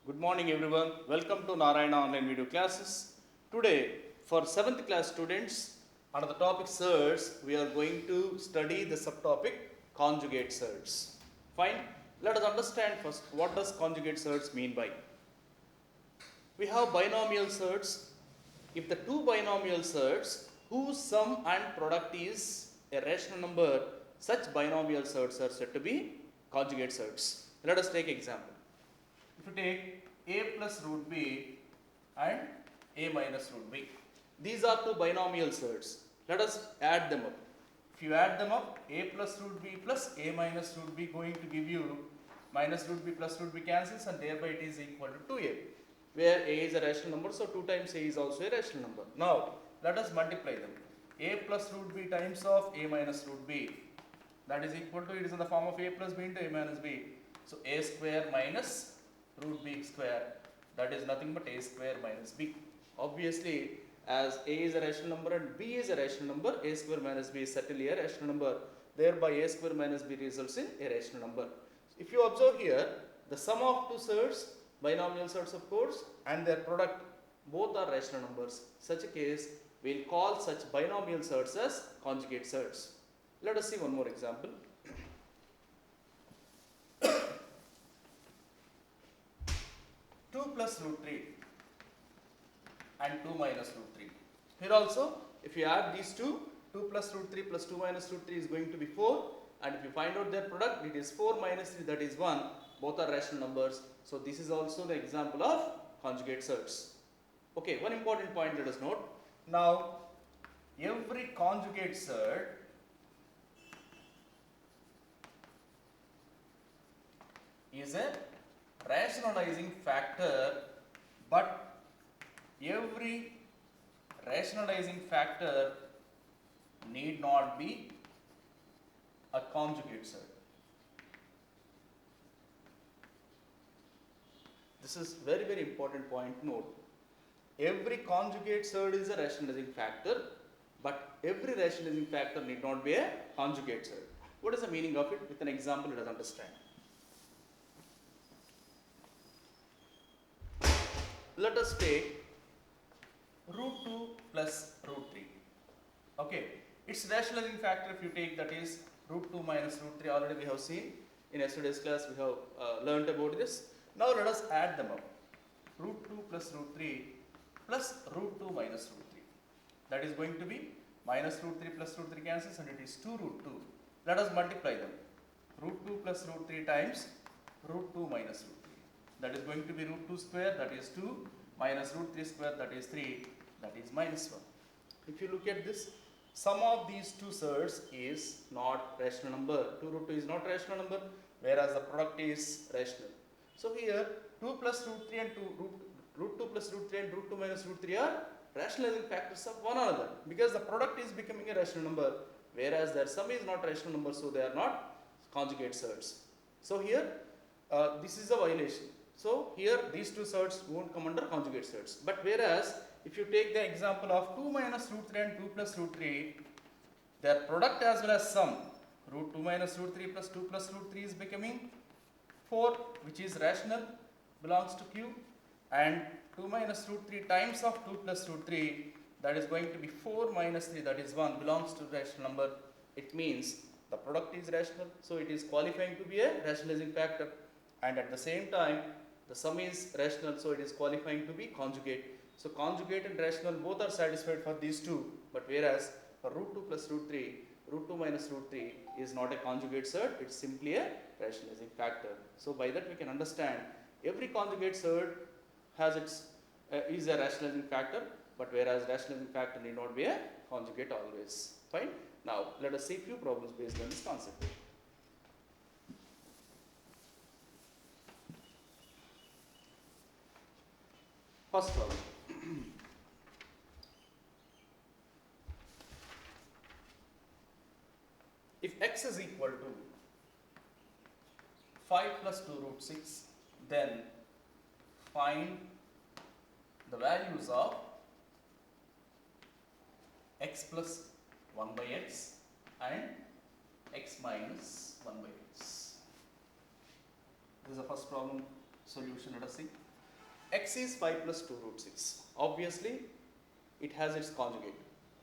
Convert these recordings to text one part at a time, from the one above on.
Good morning everyone. Welcome to Narayana online video classes. Today for 7th class students under the topic surds we are going to study the subtopic conjugate surds. Fine. Let us understand first what does conjugate surds mean by. We have binomial surds. If the two binomial surds whose sum and product is a rational number, such binomial surds are said to be conjugate surds. Let us take example. If you take a plus root b and a minus root b, these are two binomial surds. Let us add them up. If you add them up, a plus root b plus a minus root b going to give you minus root b plus root b cancels and thereby it is equal to 2a, where a is a rational number, so 2 times a is also a rational number. Now let us multiply them. A plus root b times of a minus root b, that is equal to, it is in the form of a plus b into a minus b. So a square minus root b square, that is nothing but a square minus b. Obviously, as a is a rational number and b is a rational number, a square minus b is certainly a rational number. Thereby, a square minus b results in a rational number. If you observe here, the sum of two surds, binomial surds of course, and their product both are rational numbers. Such a case, we will call such binomial surds as conjugate surds. Let us see one more example. 2 plus root 3 and 2 minus root 3. Here also, if you add these two, 2 plus root 3 plus 2 minus root 3 is going to be 4, and if you find out their product, it is 4 minus 3, that is 1. Both are rational numbers. So this is also the example of conjugate surds. Okay, one important point let us note. Now, every conjugate surd is a rationalizing factor, but every rationalizing factor need not be a conjugate surd. This is very important point to note. Every conjugate surd is a rationalizing factor, but every rationalizing factor need not be a conjugate surd. What is the meaning of it? With an example, let us understand. Let us take root 2 plus root 3. Okay, its rationalizing factor if you take, that is root 2 minus root 3, already we have seen in yesterday's class, we have learnt about this. Now let us add them up. Root 2 plus root 3 plus root 2 minus root 3. That is going to be minus root 3 plus root 3 cancels and it is 2 root 2. Let us multiply them. Root 2 plus root 3 times root 2 minus root 3. That is going to be root 2 square, that is 2, minus root 3 square, that is 3, that is minus 1. If you look at this, sum of these two surds is not rational number. 2 root 2 is not rational number, whereas the product is rational. So here 2 plus root 3 and root 2 plus root 3 and root 2 minus root 3 are rationalizing factors of one another, because the product is becoming a rational number, whereas their sum is not rational number, so they are not conjugate surds. So here this is a violation. So here these two surds won't come under conjugate surds. But whereas if you take the example of 2 minus root 3 and 2 plus root 3, their product as well as sum, root 2 minus root 3 plus 2 plus root 3 is becoming 4, which is rational, belongs to Q, and 2 minus root 3 times of 2 plus root 3, that is going to be 4 minus 3, that is 1, belongs to rational number. It means the product is rational, so it is qualifying to be a rationalizing factor, and at the same time the sum is rational, so it is qualifying to be conjugate. So conjugate and rational both are satisfied for these two, but whereas for root 2 plus root 3, root 2 minus root 3 is not a conjugate surd, it is simply a rationalizing factor. So by that we can understand every conjugate surd has its is a rationalizing factor, but whereas rationalizing factor need not be a conjugate always. Fine. Now let us see few problems based on this concept. First problem. If x is equal to 5 plus 2 root 6, then find the values of x plus 1 by x and x minus 1 by x. This is the first problem solution. Let us see. x is 5 plus 2 root 6. Obviously, it has its conjugate,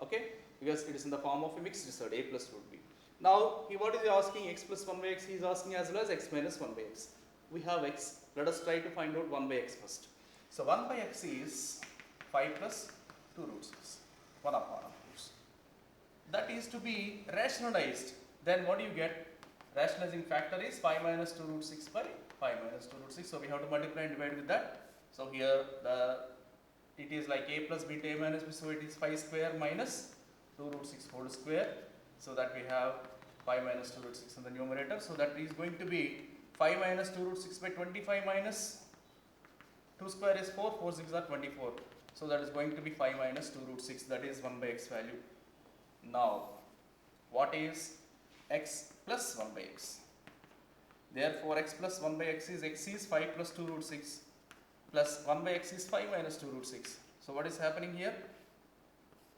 okay, because it is in the form of a mixed result, a plus root b. Now, what is he asking? X plus 1 by x he is asking, as well as x minus 1 by x. We have x. Let us try to find out 1 by x first. So, 1 by x is 5 plus 2 root 6, 1 upon, of course. That is to be rationalized. Then what do you get? Rationalizing factor is 5 minus 2 root 6 by 5 minus 2 root 6. So, we have to multiply and divide with that. So, here it is like a plus beta a minus b, so it is 5 square minus 2 root 6 whole square. So, that we have 5 minus 2 root 6 in the numerator. So, that is going to be 5 minus 2 root 6 by 25 minus 2 square is 4, 4 6 are 24. So, that is going to be 5 minus 2 root 6, that is 1 by x value. Now, what is x plus 1 by x? Therefore, x plus 1 by x is 5 plus 2 root 6 plus 1 by x is 5 minus 2 root 6. So, what is happening here?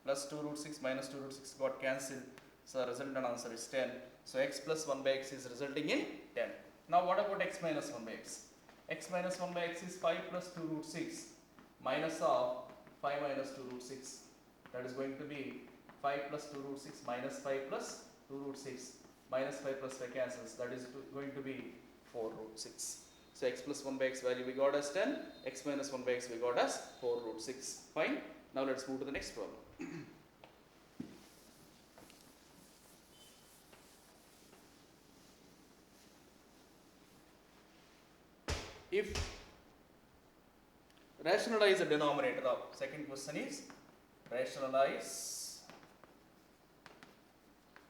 Plus 2 root 6 minus 2 root 6 got cancelled. So, resultant answer is 10. So, x plus 1 by x is resulting in 10. Now, what about x minus 1 by x? X minus 1 by x is 5 plus 2 root 6 minus of 5 minus 2 root 6. That is going to be 5 plus 2 root 6 minus 5 plus 2 root 6 minus 5 plus 5 cancels. That is going to be 4 root 6. So, x plus 1 by x value we got as 10, x minus 1 by x we got as 4 root 6. Fine. Now, let us move to the next problem. If rationalize the denominator of, second question is rationalize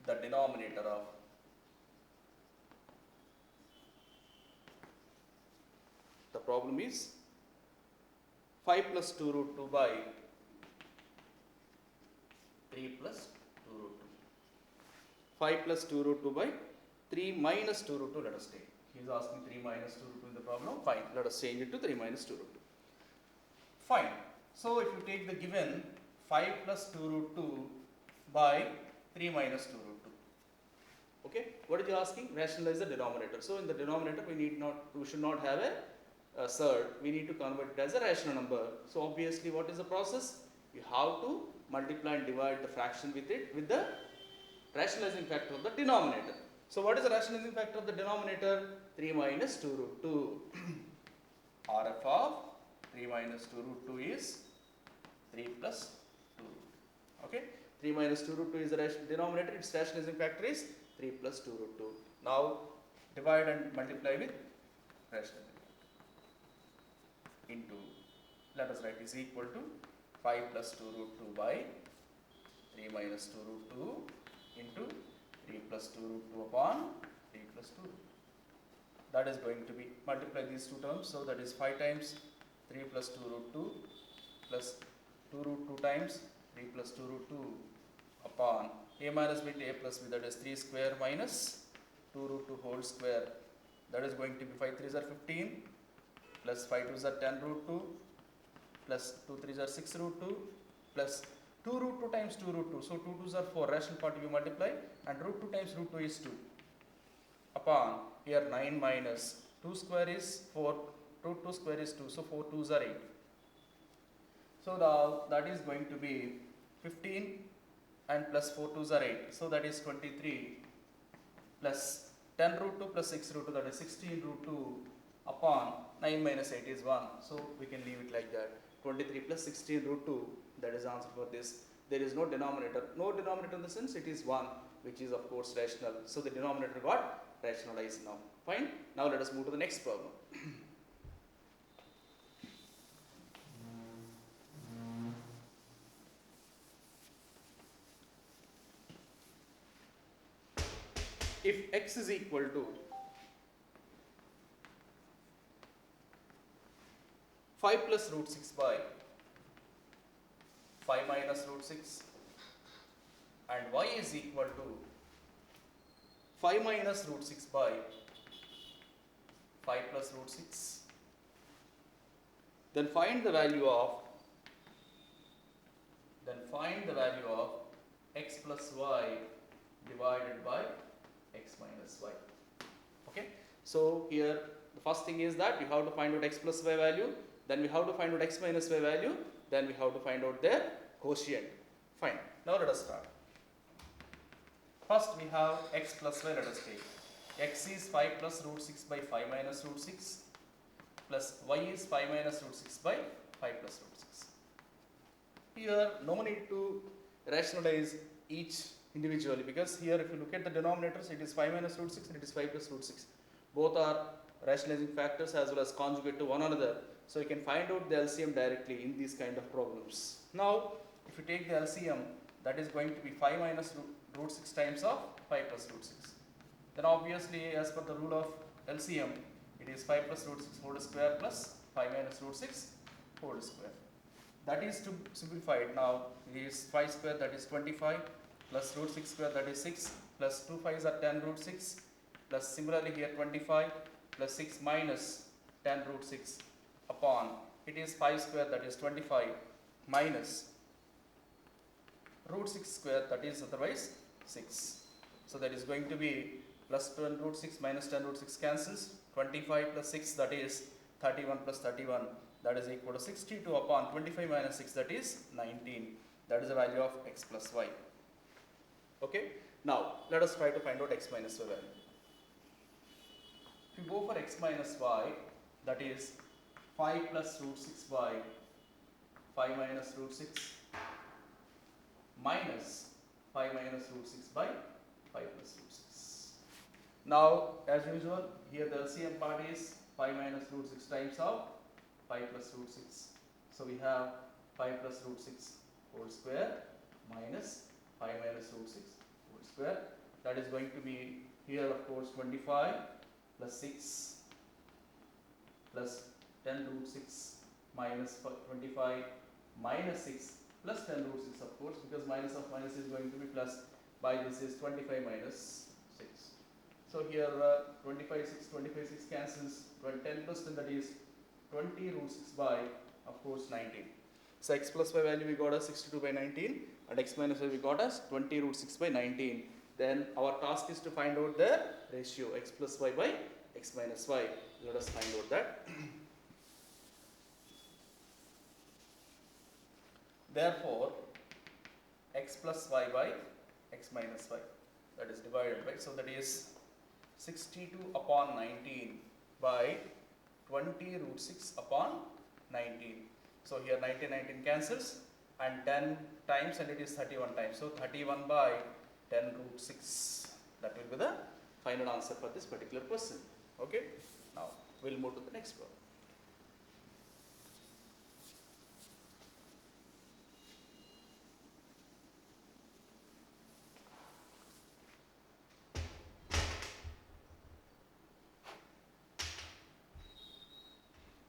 the denominator of the problem is 5 plus 2 root 2 by 3 plus 2 root 2. 5 plus 2 root 2 by 3 minus 2 root 2, let us take. He is asking 3 minus 2 root 2 in the problem. Fine. Let us change it to 3 minus 2 root 2. Fine. So, if you take the given 5 plus 2 root 2 by 3 minus 2 root 2. Okay. What is he asking? Rationalize the denominator. So, in the denominator we should not have a surd. We need to convert it as a rational number. So, obviously, what is the process? You have to multiply and divide the fraction with it with the rationalizing factor of the denominator. So, what is the rationalizing factor of the denominator? 3 minus 2 root 2. RF of 3 minus 2 root 2 is 3 plus 2 root 2. Okay. 3 minus 2 root 2 is the denominator, its rationalizing factor is 3 plus 2 root 2. Now, divide and multiply with rationalizing factor into, let us write is equal to 5 plus 2 root 2 by 3 minus 2 root 2 into 3 plus 2 root 2 upon 3 plus 2 root 2. That is going to be, multiply these two terms. So, that is 5 times 3 plus 2 root 2 plus 2 root 2 times 3 plus 2 root 2 upon a minus b to a plus b, that is 3 square minus 2 root 2 whole square. That is going to be 5 3s are 15 plus 5 2s are 10 root 2 plus 2 3s are 6 root 2 plus 2 root 2 times 2 root 2. So, 2 2s are 4, rational part you multiply, and root 2 times root 2 is 2 upon here 9 minus 2 square is 4, root 2 square is 2. So, 4 2s are 8. So, now that is going to be 15 and plus 4 2s are 8. So, that is 23 plus 10 root 2 plus 6 root 2, that is 16 root 2 upon 9 minus 8 is 1. So, we can leave it like that. 23 plus 16 root 2, that is answer for this. There is no denominator. No denominator in the sense it is 1, which is of course rational. So, the denominator got rationalized now. Fine. Now, let us move to the next problem. If x is equal to 5 plus root 6 by 5 minus root 6 and y is equal to 5 minus root 6 by 5 plus root 6, then find the value of x plus y divided by x minus y. Okay. So, here the first thing is that you have to find out x plus y value. Then we have to find out x minus y value. Then we have to find out their quotient. Fine. Now let us start. First we have x plus y. Let us take. X is 5 plus root 6 by 5 minus root 6 plus y is 5 minus root 6 by 5 plus root 6. Here no need to rationalize each individually, because here if you look at the denominators, it is 5 minus root 6 and it is 5 plus root 6. Both are rationalizing factors as well as conjugate to one another. So you can find out the LCM directly in these kind of problems. Now if you take the LCM, that is going to be 5 minus root 6 times of 5 plus root 6. Then obviously as per the rule of LCM, it is 5 plus root 6 whole square plus 5 minus root 6 whole square. That is to simplify it. Now it is 5 square, that is 25, plus root 6 square, that is 6, plus 2 5s are 10 root 6, plus similarly here 25 plus 6 minus 10 root 6 upon, it is 5 square, that is 25, minus root 6 square, that is otherwise 6. So that is going to be plus 10 root 6 minus 10 root 6 cancels, 25 plus 6, that is 31 plus 31, that is equal to 62 upon 25 minus 6, that is 19. That is the value of x plus y. Okay. Now let us try to find out x minus y value. If you go for x minus y, that is 5 plus root 6 by 5 minus root 6 minus 5 minus root 6 by 5 plus root 6. Now as usual, here the LCM part is 5 minus root 6 times of 5 plus root 6. So we have 5 plus root 6 whole square minus 5 minus root 6 whole square. That is going to be here of course 25 plus 6 plus 10 root 6 minus 25 minus 6 plus 10 root 6 of course, because minus of minus is going to be plus, by this is 25 minus 6. So here 25 6 cancels, 10 plus 10, that is 20 root 6 by of course 19. So x plus y value we got as 62 by 19 and x minus y we got as 20 root 6 by 19. Then our task is to find out the ratio x plus y by x minus y. Let us find out that. Therefore, x plus y by x minus y, that is divided by, so that is 62 upon 19 by 20 root 6 upon 19. So here 19 cancels and 10 times and it is 31 times. So 31 by 10 root 6. That will be the final answer for this particular question. Okay. Now we'll move to the next problem.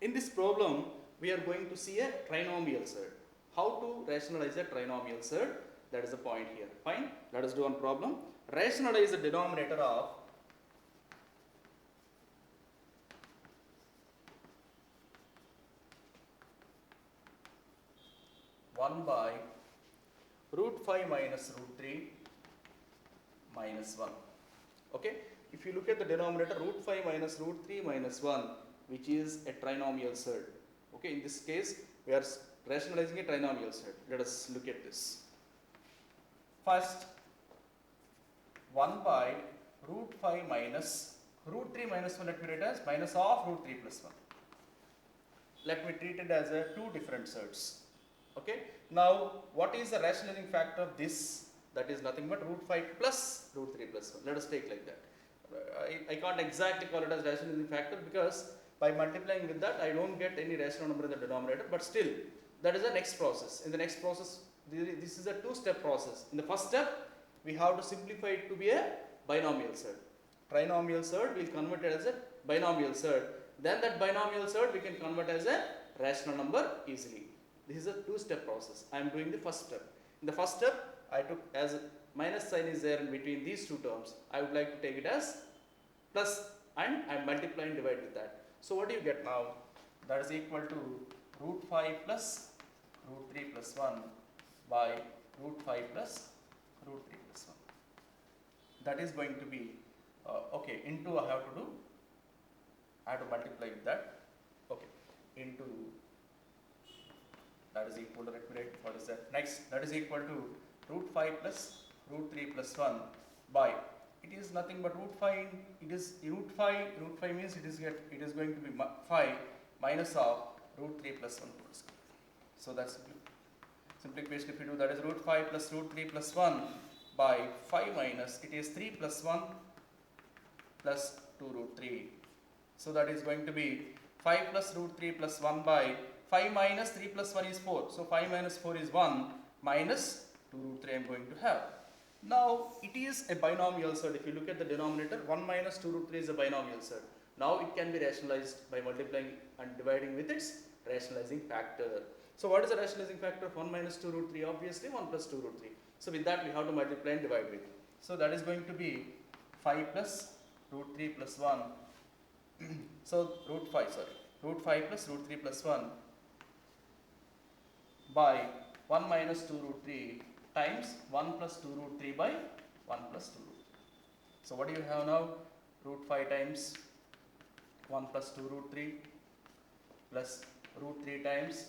In this problem, we are going to see a trinomial surd. How to rationalize a trinomial surd? That is the point here. Fine. Let us do one problem. Rationalize the denominator of 1 by root 5 minus root 3 minus 1. Okay. If you look at the denominator, root 5 minus root 3 minus 1, which is a trinomial surd. Okay, in this case, we are rationalizing a trinomial surd. Let us look at this. First, 1 by root 5 minus root 3 minus 1, let me write as minus of root 3 plus 1. Let me treat it as a two different surds. Okay. Now, what is the rationalizing factor of this? That is nothing but root 5 plus root 3 plus 1. Let us take like that. I can't exactly call it as rationalizing factor because by multiplying with that, I don't get any rational number in the denominator, but still, that is the next process. In the next process, this is a two-step process. In the first step, we have to simplify it to be a binomial surd. Trinomial surd, we will convert it as a binomial surd. Then that binomial surd, we can convert as a rational number easily. This is a two-step process. I am doing the first step. In the first step, I took as minus sign is there in between these two terms. I would like to take it as plus and I am multiplying divide with that. So what do you get now? That is equal to root 5 plus root 3 plus 1 by root 5 plus root 3 plus 1. That is going to be, okay, into I have to multiply with that, okay, into that is equal to, let me write what is that. Next, that is equal to root 5 plus root 3 plus 1 by, it is nothing but root 5, it is root 5 means it is going to be 5 minus of root 3 plus 1 whole square. So that's simplification if you do, that is root 5 plus root 3 plus 1 by 5 minus, it is 3 plus 1 plus 2 root 3. So that is going to be 5 plus root 3 plus 1 by 5 minus 3 plus 1 is 4. So 5 minus 4 is 1 minus 2 root 3 I am going to have. Now it is a binomial surd. If you look at the denominator, 1 minus 2 root 3 is a binomial surd. Now it can be rationalized by multiplying and dividing with its rationalizing factor. So what is the rationalizing factor of 1 minus 2 root 3? Obviously 1 plus 2 root 3. So with that we have to multiply and divide with. So that is going to be 5 plus root 3 plus 1. So root 5 plus root 3 plus 1 by 1 minus 2 root 3 times 1 plus 2 root 3 by 1 plus 2 root 3. So what do you have now? Root 5 times 1 plus 2 root 3 plus root 3 times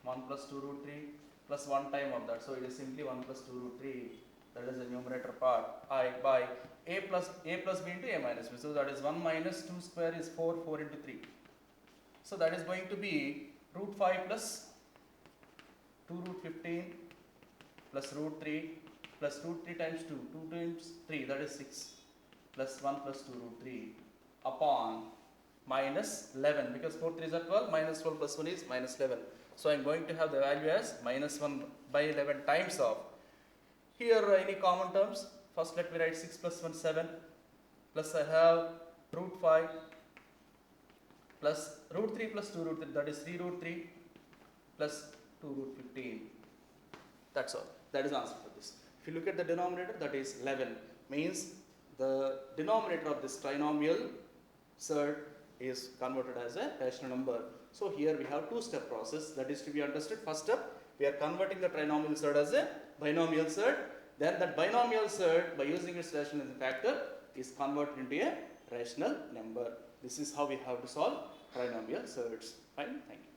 1 plus 2 root 3 plus 1 time of that. So it is simply 1 plus 2 root 3. That is the numerator part. I by a plus b into a minus b. So that is 1 minus 2 square is 4, 4 into 3. So that is going to be root 5 plus 2 root 15 plus root 3 plus root 3 times 2, 2 times 3, that is 6 plus 1 plus 2 root 3 upon minus 11, because 4 3 is 12, minus 12 plus 1 is minus 11. So I am going to have the value as minus 1 by 11 times of, here any common terms, first let me write 6 plus 1 7, plus I have root 5 plus root 3 plus 2 root 3, that is 3 root 3 plus 2 root 15. That's all. That is the answer for this. If you look at the denominator, that is 11, means the denominator of this trinomial surd is converted as a rational number. So here we have two-step process that is to be understood. First step, we are converting the trinomial surd as a binomial surd. Then that binomial surd, by using its rationalizing factor, is converted into a rational number. This is how we have to solve trinomial surds. Fine, thank you.